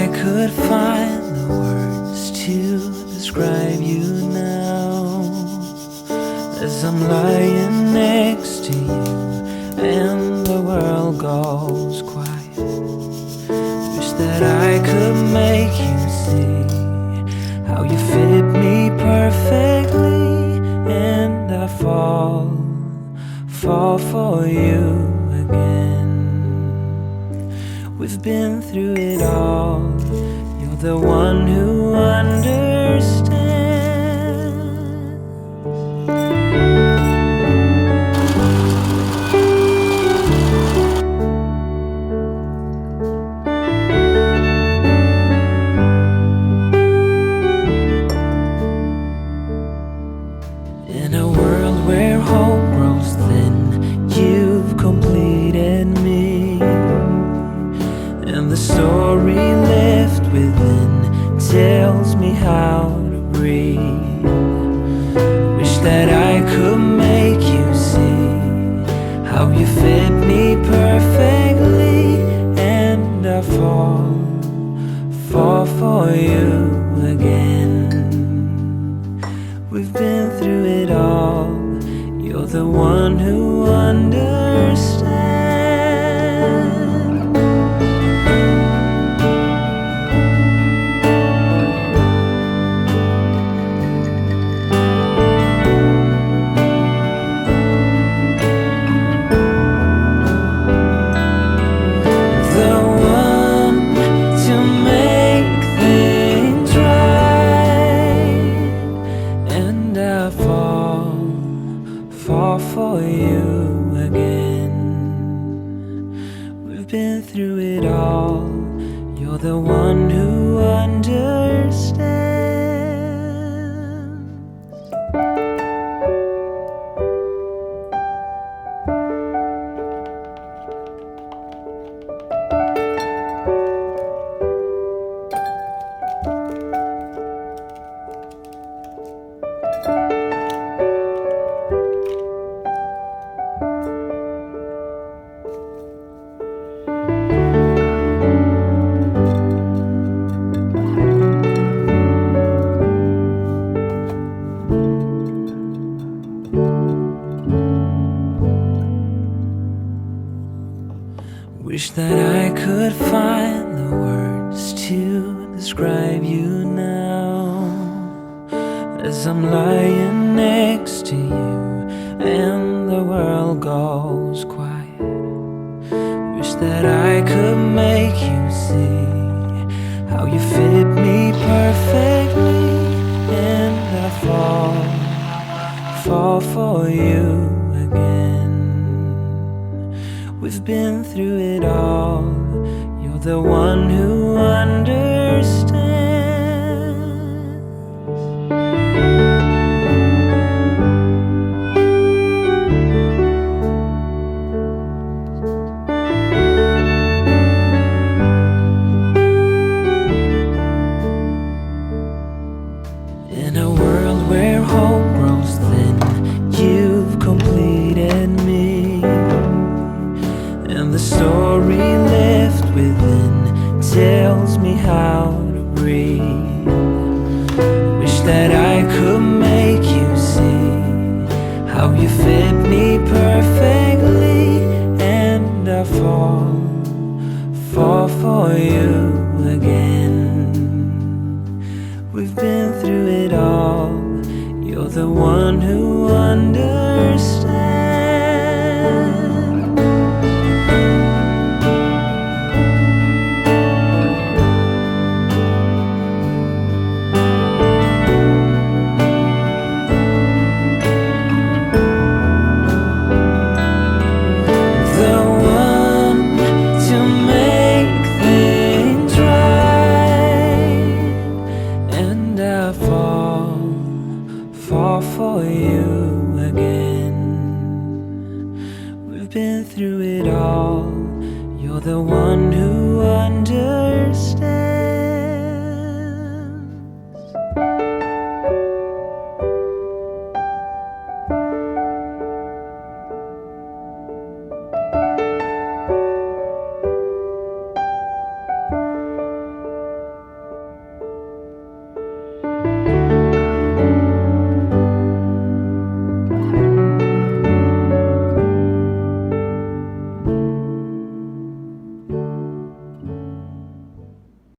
I could find the words to describe you now, as I'm lying next to you and the world goes quiet. Wish that I could make you see how you fit me perfectly, and I fall for you again. We've been through it all. You're the one who understands. In a world where hope grows thin, you've completed me, and the story left within tells me how to breathe. Wish that I could make you see how you fit me perfectly, and I fall for you again. We've been through it all. You're the one who understands. The one to make things right, and I fall for you again. We've been through it all. You're the one who understands. Wish that I could find the words to describe you now, as I'm lying next to you and the world goes quiet. Wish that I could make you see how you fit me perfectly, and I fall for you again. We've been through it all. You're the one who understands. In a world where hope grows thin, you've completed me, and the story left within tells me how to breathe. Wish that I could make you see how you fit me perfectly, and I fall for you again. We've been through it all. You're the one who understands. For you again. We've been through it all. You're the one who